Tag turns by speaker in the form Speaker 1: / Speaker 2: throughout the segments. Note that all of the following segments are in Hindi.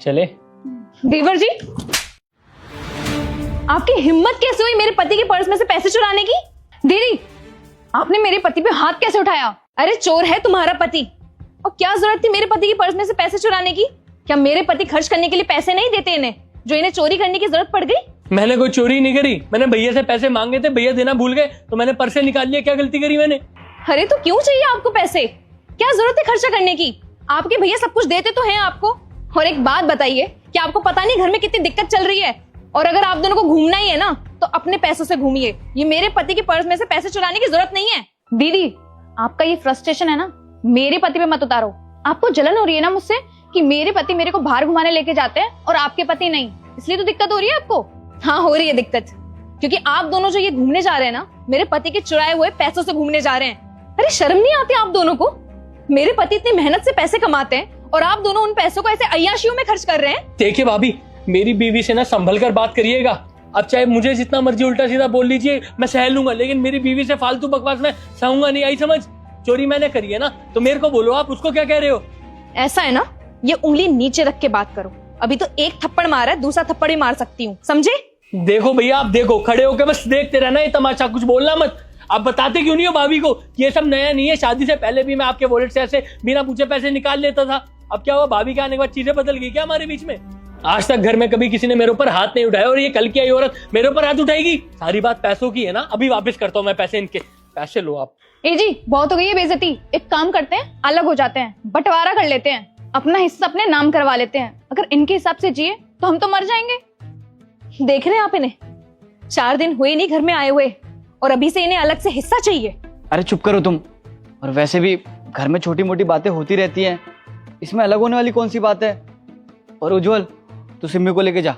Speaker 1: चले।
Speaker 2: देवर जी, आपकी हिम्मत कैसे हुई मेरे पति के पर्स में से पैसे चुराने की? दीदी, आपने मेरे पति पे हाथ कैसे उठाया? अरे चोर है तुम्हारा पति। और क्या जरूरत थी मेरे पति के पर्स में से पैसे चुराने की? क्या मेरे पति खर्च करने के लिए पैसे नहीं देते इन्हें, जो इन्हें चोरी करने की जरूरत पड़ गई?
Speaker 1: मैंने कोई चोरी नहीं करी, मैंने भैया से पैसे मांगे थे, भैया देना भूल गए तो मैंने पर्स से निकाल लिया। क्या गलती करी मैंने?
Speaker 2: अरे तो क्यों चाहिए आपको पैसे? क्या जरूरत है खर्चा करने की? आपके भैया सब कुछ देते तो हैं आपको। और एक बात बताइए, क्या आपको पता नहीं घर में कितनी दिक्कत चल रही है? और अगर आप दोनों को घूमना ही है ना तो अपने पैसों से घूमिए। ये मेरे पति के पर्स में से पैसे चुराने की जरूरत नहीं है। दीदी, आपका ये फ्रस्ट्रेशन है ना, मेरे पति पे मत उतारो। आपको जलन हो रही है ना मुझसे कि मेरे पति मेरे को बाहर घुमाने लेके जाते हैं और आपके पति नहीं, इसलिए तो दिक्कत हो रही है आपको। हाँ, हो रही है दिक्कत, क्योंकि आप दोनों जो ये घूमने जा रहे हैं ना, मेरे पति के चुराए हुए पैसों से घूमने जा रहे हैं। अरे शर्म नहीं आती आप दोनों को? मेरे पति इतनी मेहनत से पैसे कमाते हैं और आप दोनों उन पैसों को ऐसे अय्याशियों में खर्च कर रहे हैं।
Speaker 1: देखिए भाभी, मेरी बीवी से ना संभल कर बात करिएगा। अब चाहे मुझे जितना मर्जी उल्टा सीधा बोल लीजिए, मैं सह लूंगा, लेकिन मेरी बीवी से फालतू बकवास में सहूंगा नहीं। आई समझ? चोरी मैंने करी है ना तो मेरे को बोलो, आप उसको क्या कह रहे हो?
Speaker 2: ऐसा है ना, ये उंगली नीचे रख के बात करो। अभी तो एक थप्पड़ मारा है, दूसरा थप्पड़ ही मार सकती हूँ, समझे?
Speaker 1: देखो भैया, आप देखो, खड़े होकर बस देखते रहना, ये तमाशा, कुछ बोलना मत। आप बताते क्यों नहीं हो भाभी को? ये सब नया नहीं है, शादी से पहले भी मैं आपके वॉलेट से ऐसे बिना पूछे पैसे निकाल लेता था। अब क्या हुआ, भाभी के आने के बाद चीजें बदल गई क्या हमारे बीच में? आज तक घर में कभी किसी ने मेरे ऊपर हाथ नहीं उठाया और ये कल की आई औरत मेरे ऊपर हाथ उठाएगी? सारी बात पैसों की है ना। अभी वापस करता हूँ मैं पैसे, इनके पैसे लो आप।
Speaker 2: ए जी, बहुत हो गई है बेइज्जती। एक काम करते हैं, अलग हो जाते हैं, बंटवारा कर लेते हैं, अपना हिस्सा अपने नाम करवा लेते हैं। अगर इनके हिसाब से जिए तो हम तो मर जाएंगे। देख रहे हैं आप इन्हें, 4 दिन हुए नहीं घर में आए हुए और अभी से इन्हें अलग से हिस्सा चाहिए।
Speaker 3: अरे चुप करो तुम। और वैसे भी घर में छोटी मोटी बातें होती रहती हैं, इसमें अलग होने वाली कौन सी बात है? और उज्जवल, तू सिम्मी को लेके जा।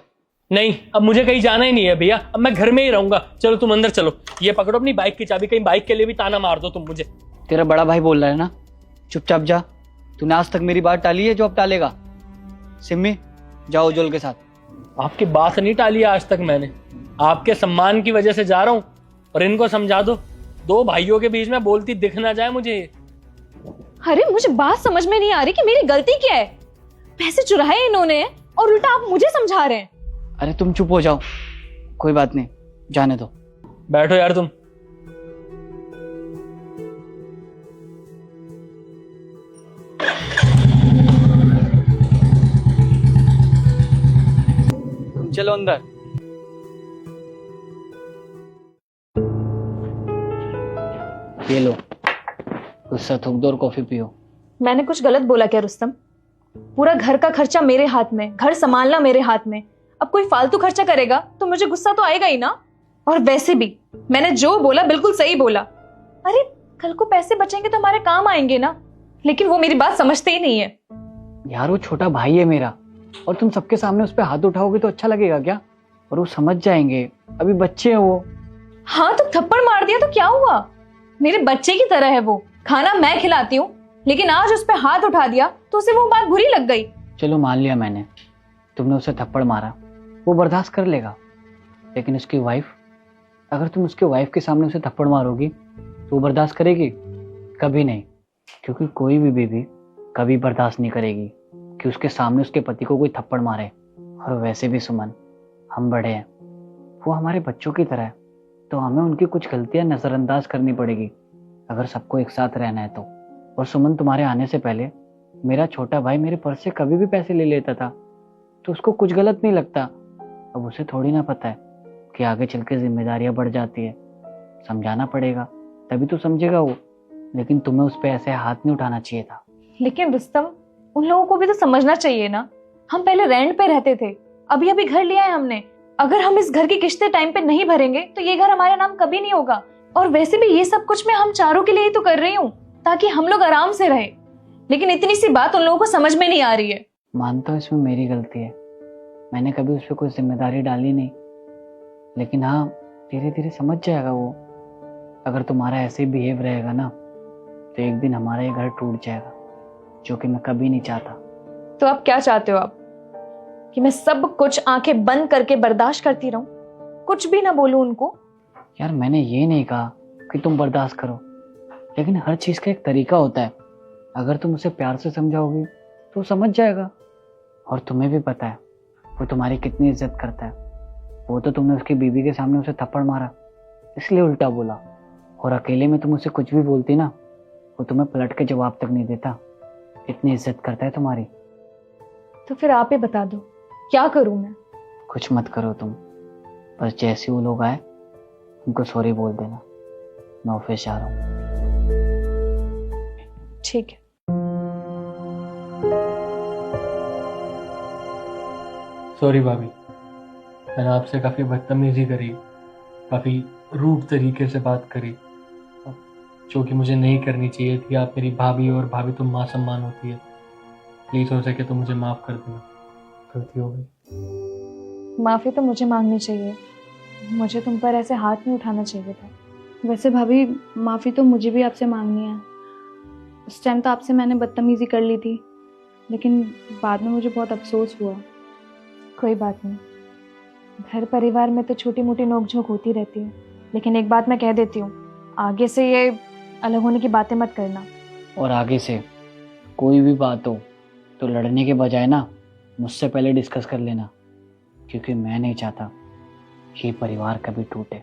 Speaker 1: नहीं, अब मुझे कहीं जाना ही नहीं है भैया, अब मैं घर में ही रहूंगा। चलो तुम अंदर चलो, ये पकड़ो अपनी बाइक की चाबी, कहीं बाइक के लिए भी ताना मार दो तुम मुझे।
Speaker 3: तेरा बड़ा भाई बोल रहा है ना, चुपचाप जा। तूने आज तक मेरी बात टाली है, जो अब टालेगा। सिम्मी, जाओ उज्जवल के साथ।
Speaker 1: आपकी बात नहीं टाली आज तक मैंने, आपके सम्मान की वजह से जा रहा हूँ। और इनको समझा दो, 2 भाइयों के बीच में बोलती दिख ना जाए मुझे।
Speaker 2: अरे मुझे बात समझ में नहीं आ रही कि मेरी गलती क्या है। पैसे चुराए इन्होंने और उल्टा आप मुझे समझा रहे हैं।
Speaker 3: अरे तुम चुप हो जाओ, कोई बात नहीं, जाने दो।
Speaker 1: बैठो यार तुम।
Speaker 3: चलो अंदर। ये लो, गुस्सा थूक दो और कॉफी पियो।
Speaker 2: मैंने कुछ गलत बोला क्या रुस्तम? पूरा घर का खर्चा मेरे हाथ में, घर संभालना मेरे हाथ में। अब कोई फालतू खर्चा करेगा तो मुझे गुस्सा तो आएगा ही ना। और वैसे भी मैंने जो बोला बिल्कुल सही बोला। अरे कल को पैसे बचेंगे तो हमारे काम आएंगे ना। लेकिन वो मेरी बात समझते ही नहीं है।
Speaker 3: यार वो छोटा भाई है मेरा, और तुम सबके सामने उस पर हाथ उठाओगे तो अच्छा लगेगा क्या? और वो समझ जाएंगे, अभी बच्चे हैं वो।
Speaker 2: हाँ तो थप्पड़ मार दिया तो क्या हुआ? मेरे बच्चे की तरह है वो। खाना मैं खिलाती हूँ, लेकिन आज उस पर हाथ उठा दिया तो उसे वो बात बुरी लग गई।
Speaker 3: चलो मान लिया मैंने, तुमने उसे थप्पड़ मारा, वो बर्दाश्त कर लेगा। लेकिन उसकी वाइफ, अगर तुम उसके वाइफ के सामने उसे थप्पड़ मारोगी तो वो बर्दाश्त करेगी? कभी नहीं। क्योंकि कोई भी बीवी कभी बर्दाश्त नहीं करेगी कि उसके सामने उसके पति को कोई थप्पड़ मारे। और वैसे भी सुमन, हम बड़े हैं, वो हमारे बच्चों की तरह है, तो हमें उनकी कुछ गलतियां नजरअंदाज करनी पड़ेगी अगर सबको एक साथ रहना है तो। और सुमन, तुम्हारे आने से पहले मेरा छोटा भाई मेरे पर्स से कभी भी पैसे ले लेता था, तो उसको कुछ गलत नहीं लगता। अब उसे थोड़ी ना पता है कि आगे चल के जिम्मेदारियां बढ़ जाती है। समझाना पड़ेगा, तभी तो समझेगा वो। लेकिन तुम्हें उस पर ऐसे हाथ नहीं उठाना चाहिए था।
Speaker 2: लेकिन रुस्तम, उन लोगों को भी तो समझना चाहिए ना। हम पहले रेंट पे रहते थे, अभी अभी घर लिया है हमने। अगर हम इस घर की किस्तें टाइम पे नहीं भरेंगे तो ये घर हमारे नाम कभी नहीं होगा। और वैसे भी ये सब कुछ मैं हम चारों के लिए ही तो कर रही हूँ, ताकि हम लोग आराम से रहे। लेकिन इतनी सी बात उन लोगों को समझ में नहीं आ रही है।
Speaker 3: मानता हूँ इसमें मेरी गलती है, मैंने कभी उस पर कोई जिम्मेदारी डाली नहीं। लेकिन हाँ, धीरे धीरे समझ जाएगा वो। अगर तुम्हारा ऐसे ही बिहेव रहेगा ना तो एक दिन हमारा ये घर टूट जाएगा, जो कि मैं कभी नहीं चाहता।
Speaker 2: तो आप क्या चाहते हो? आप कि मैं सब कुछ आंखें बंद करके बर्दाश्त करती रहूं, कुछ भी ना बोलूं उनको?
Speaker 3: यार मैंने ये नहीं कहा कि तुम बर्दाश्त करो, लेकिन हर चीज का एक तरीका होता है। अगर तुम उसे प्यार से समझाओगी तो समझ जाएगा। और तुम्हें भी पता है वो तुम्हारी कितनी इज्जत करता है। वो तो तुमने उसकी बीवी के सामने उसे थप्पड़ मारा इसलिए उल्टा बोला, और अकेले में तुम उसे कुछ भी बोलती ना, वो तुम्हें पलट के जवाब तक नहीं देता। इतनी इज्जत करता है तुम्हारी।
Speaker 2: तो फिर आप ही बता दो, क्या करूं मैं?
Speaker 3: कुछ मत करो तुम, बस जैसे वो लोग आए उनको सॉरी बोल देना। मैं ऑफिस जा रहा हूँ।
Speaker 2: ठीक है।
Speaker 1: सॉरी भाभी, मैंने आपसे काफ़ी बदतमीजी करी, काफ़ी रूड तरीके से बात करी, जो कि मुझे नहीं करनी चाहिए थी। आप मेरी भाभी और भाभी तो माँ सम्मान होती है। प्लीज़ हो सके तो मुझे माफ़ कर देना, गलती हो गई।
Speaker 2: माफी तो मुझे मांगनी चाहिए, मुझे तुम पर ऐसे हाथ नहीं उठाना चाहिए था।
Speaker 4: वैसे भाभी, माफ़ी तो मुझे भी आपसे मांगनी है। उस टाइम तो आपसे मैंने बदतमीजी कर ली थी, लेकिन बाद में मुझे बहुत अफसोस हुआ।
Speaker 2: कोई बात नहीं, घर परिवार में तो छोटी मोटी नोकझोंक होती रहती है, लेकिन एक बात मैं कह देती हूँ, आगे से ये अलग होने की बातें मत करना।
Speaker 3: और आगे से कोई भी बात हो तो लड़ने के बजाय ना मुझसे पहले डिस्कस कर लेना, क्योंकि मैं नहीं चाहता कि ये परिवार कभी टूटे।